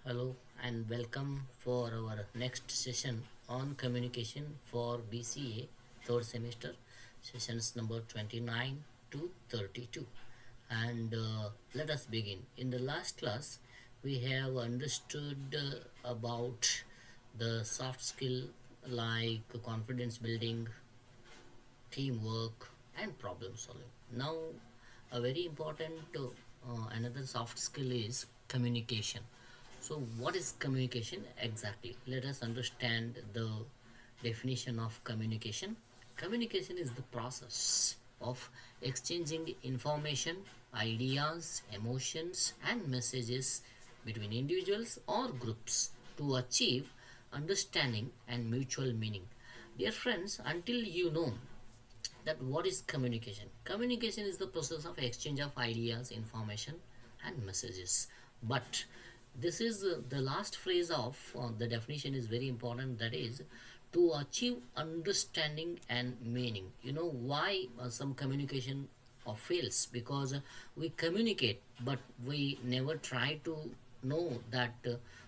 Hello and welcome for our next session on communication for BCA third semester, sessions number 29 to 32. And let us begin. In the last class, we have understood about the soft skill like confidence building, teamwork, and problem solving. Now, a very important another soft skill is communication. So, what is communication exactly? Let us understand the definition of communication. Communication is the process of exchanging information, ideas, emotions, and messages between individuals or groups to achieve understanding and mutual meaning. Dear friends, until you know that what is communication, communication is the process of exchange of ideas, information, and messages. But this is the last phrase of the definition is very important, that is to achieve understanding and meaning. You know why some communication fails? Because we communicate but we never try to know that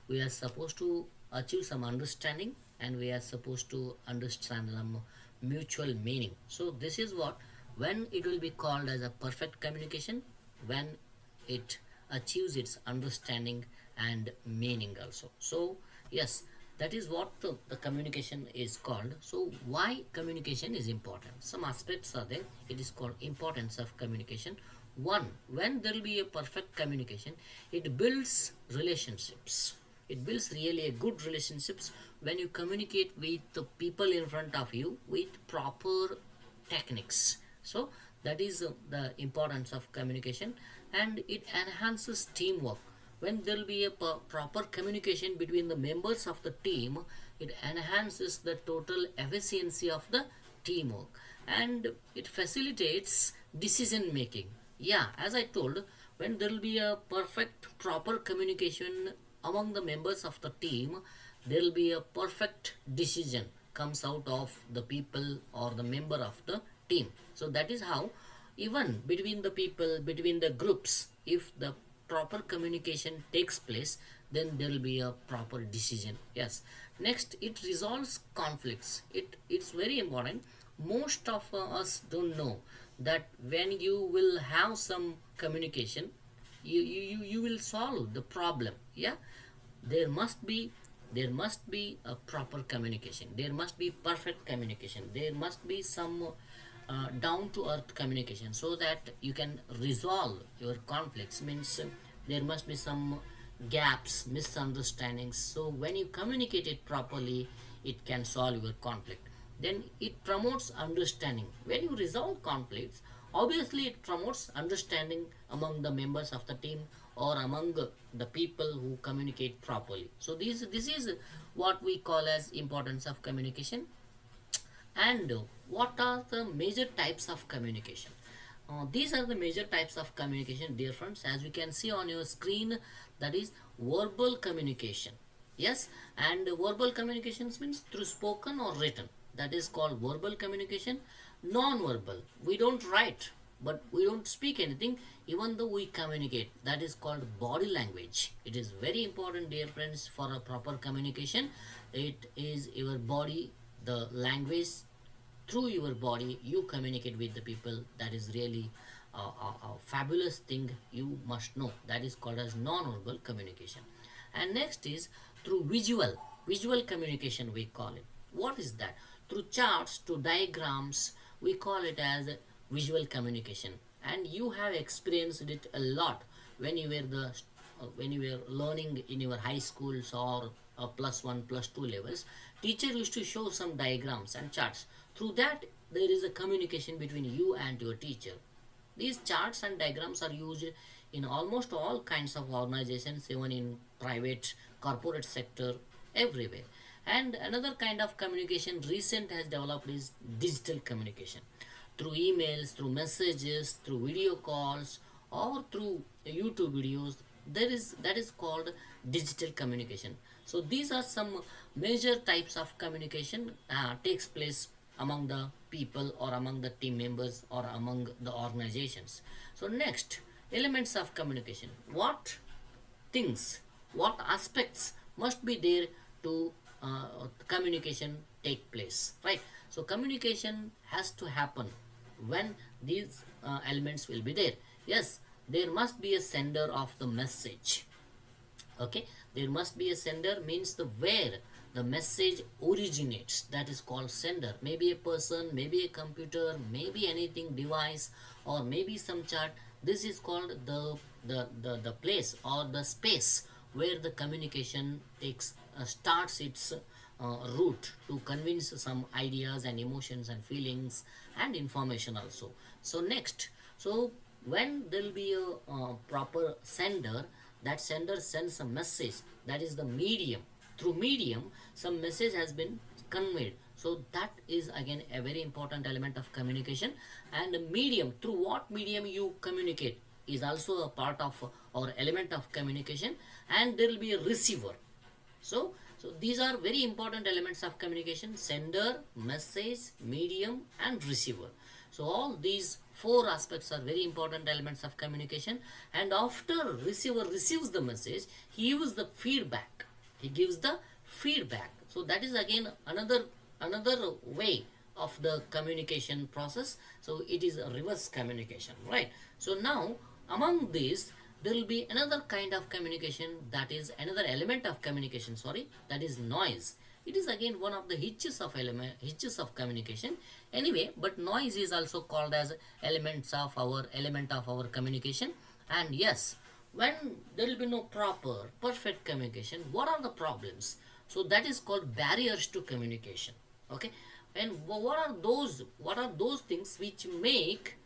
we are supposed to achieve some understanding and we are supposed to understand some mutual meaning. So this is what, when it will be called as a perfect communication, when it achieves its understanding and meaning also. So yes, that is what the communication is called. So why communication is important? Some aspects are there. It is called importance of communication. One, when there will be a perfect communication, it builds relationships. It builds really a good relationships when you communicate with the people in front of you with proper techniques. So that is the importance of communication, and it enhances teamwork. When there will be a proper communication between the members of the team, it enhances the total efficiency of the teamwork, and it facilitates decision making. Yeah, as I told, when there will be a perfect proper communication among the members of the team, there will be a perfect decision comes out of the people or the member of the team. So that is how, even between the people, between the groups, if the proper communication takes place, then there will be a proper decision. Yes. Next, it resolves conflicts. It's very important. Most of us don't know that when you will have some communication, you will solve the problem. Yeah, there must be there must be a proper communication, there must be perfect communication, there must be some down to earth communication, so that you can resolve your conflicts. Means there must be some gaps, misunderstandings. So when you communicate it properly, it can solve your conflict. Then it promotes understanding. When you resolve conflicts, obviously it promotes understanding among the members of the team or among the people who communicate properly. So this is what we call as importance of communication. And what are the major types of communication? These are the major types of communication, dear friends, as you can see on your screen. That is verbal communication. Yes, and verbal communications means through spoken or written. That is called verbal communication. Non-verbal, we don't write, but we don't speak anything, even though we communicate. That is called body language. It is very important, dear friends, for a proper communication. It is your body, the language. Through your body you communicate with the people. That is really a fabulous thing you must know. That is called as non-verbal communication. And next is through visual communication, we call it. What is that? Through charts to diagrams, we call it as visual communication. And you have experienced it a lot when you were when you were learning in your high schools or plus 1 plus 2 levels. Teacher used to show some diagrams and charts. Through that, there is a communication between you and your teacher. These charts and diagrams are used in almost all kinds of organizations, even in private, corporate sector, everywhere. And another kind of communication recent has developed is digital communication. Through emails, through messages, through video calls, or through YouTube videos, there is that is called digital communication. So these are some major types of communication takes place among the people or among the team members or among the organizations. So next, elements of communication. What things what aspects must be there to communication take place, right? So communication has to happen when these elements will be there. Yes, there must be a sender of the message. Okay, there must be a sender means the where the message originates, that is called sender. Maybe a person, maybe a computer, maybe anything device, or maybe some chart. This is called the place or the space where the communication takes starts its route to convince some ideas and emotions and feelings and information also. So next, so when there will be a proper sender, that sender sends a message, that is the medium. Through medium some message has been conveyed, so that is again a very important element of communication. And the medium, through what medium you communicate, is also a part of or element of communication. And there will be a receiver. So these are very important elements of communication: sender, message, medium, and receiver. So all these four aspects are very important elements of communication. And after receiver receives the message, he gives the feedback. He gives the feedback. So that is again another way of the communication process. So it is a reverse communication, right? So now among these there will be another kind of communication, that is another element of communication, sorry, that is noise. It is again one of the hitches of communication anyway, but noise is also called as element of our communication. And yes, when there will be no proper perfect communication, what are the problems? So that is called barriers to communication. Okay, and what are those things which make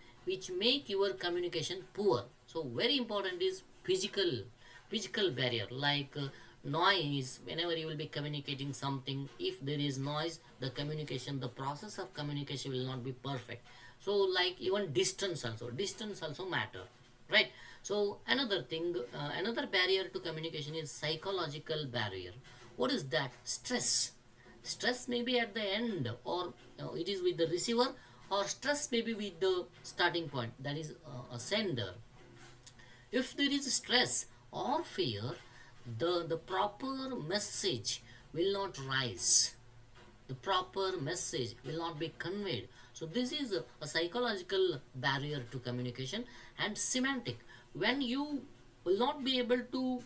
your communication poor? So very important is physical barrier, like noise. Whenever you will be communicating something, if there is noise, the process of communication will not be perfect. So like even distance also matter, right? So another thing, another barrier to communication is psychological barrier. What is that? Stress may be at the end, or it is with the receiver, or stress may be with the starting point, that is a sender. If there is stress or fear, the proper message will not rise, the proper message will not be conveyed. So this is a psychological barrier to communication. And semantic, when you will not be able to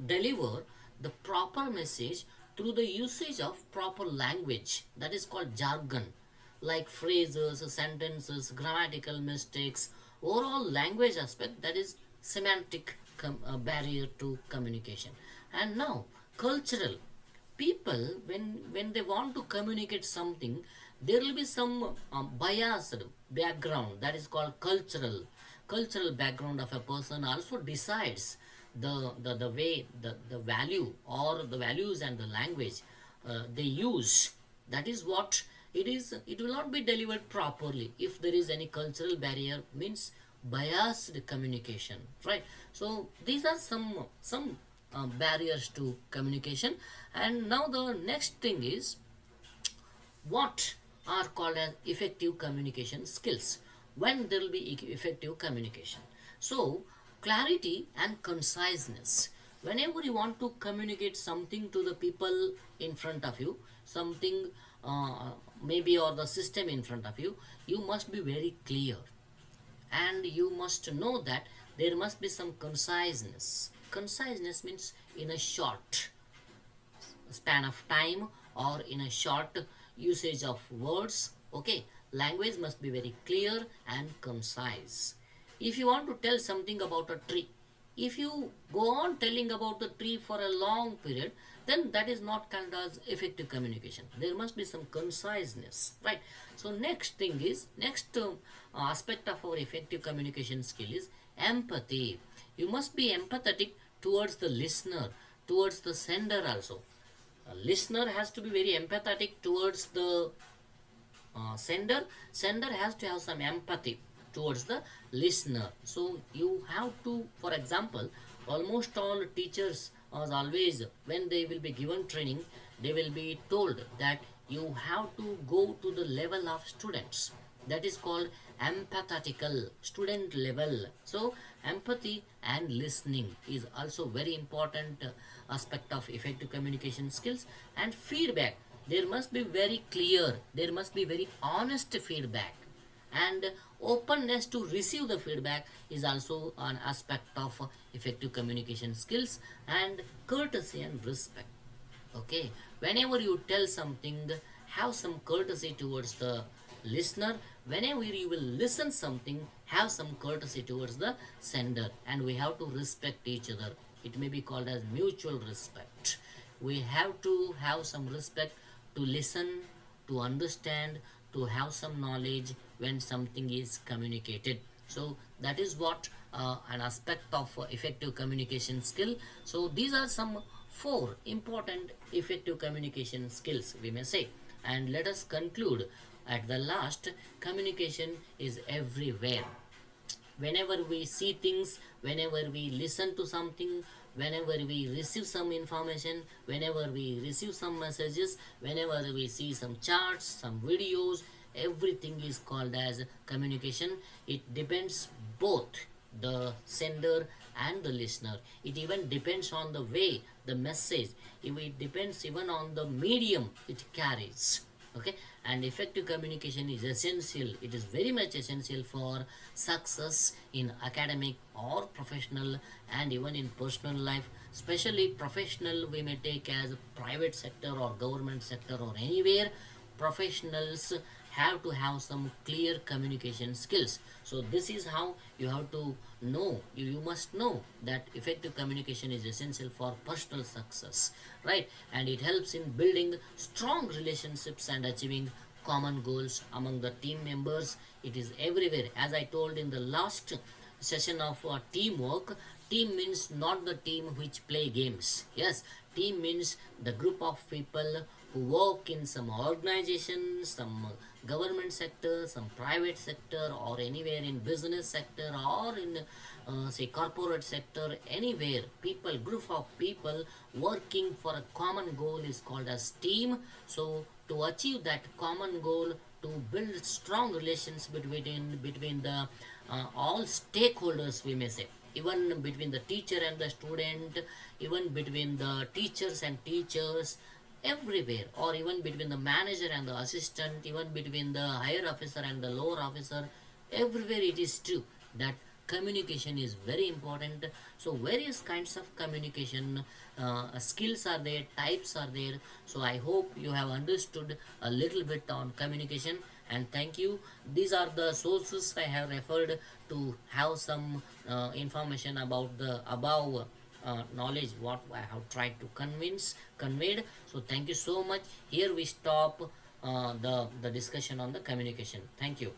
deliver the proper message through the usage of proper language, that is called jargon, like phrases, sentences, grammatical mistakes, overall language aspect, that is semantic barrier to communication. And now cultural, people when they want to communicate something, there will be some biased background, that is called cultural background of a person also decides the way the value or the values and the language they use. That is what it is. It will not be delivered properly if there is any cultural barrier, means biased communication, right? So these are some barriers to communication. And now the next thing is what are called as effective communication skills. When there will be effective communication, so clarity and conciseness. Whenever you want to communicate something to the people in front of you, something maybe, or the system in front of you, you must be very clear. And you must know that there must be some conciseness means in a short span of time, or in a short usage of words. Okay, language must be very clear and concise. If you want to tell something about a tree, if you go on telling about the tree for a long period, then that is not called as effective communication. There must be some conciseness, right? So next aspect of our effective communication skill is empathy. You must be empathetic towards the listener, towards the sender also. A listener has to be very empathetic towards the sender has to have some empathy towards the listener. So you have to, for example, almost all teachers, as always, when they will be given training, they will be told that you have to go to the level of students, that is called empathetical student level. So empathy and listening is also very important aspect of effective communication skills. And feedback, there must be very clear, there must be very honest feedback, and openness to receive the feedback is also an aspect of effective communication skills. And courtesy and respect. Okay, whenever you tell something, have some courtesy towards the listener. Whenever you will listen something, have some courtesy towards the sender, and we have to respect each other. It may be called as mutual respect. We have to have some respect to listen, to understand, to have some knowledge when something is communicated. So that is what an aspect of effective communication skill. So these are some four important effective communication skills, we may say. And let us conclude at the last. Communication is everywhere. Whenever we see things, whenever we listen to something, whenever we receive some information, whenever we receive some messages, whenever we see some charts, some videos, everything is called as communication. It depends both the sender and the listener. It even depends on the way the message, it depends even on the medium it carries. Okay, and effective communication is essential, it is very much essential for success in academic or professional, and even in personal life. Especially professional, we may take as private sector or government sector or anywhere. Professionals have to have some clear communication skills. So this is how you have to know, you must know that effective communication is essential for personal success, right? And it helps in building strong relationships and achieving common goals among the team members. It is everywhere, as I told in the last session of teamwork. Team means not the team which play games. Yes, team means the group of people who work in some organization, some government sector, some private sector, or anywhere in business sector, or in say corporate sector. Anywhere, people, group of people working for a common goal is called as team. So to achieve that common goal, to build strong relations between the all stakeholders, we may say, even between the teacher and the student, even between the teachers and teachers, everywhere, or even between the manager and the assistant, even between the higher officer and the lower officer, everywhere it is true that communication is very important. So various kinds of communication skills are there, types are there. So I hope you have understood a little bit on communication, and thank you. These are the sources I have referred to have some information about the above knowledge what I have tried to conveyed. So thank you so much. Here we stop the discussion on the communication. Thank you.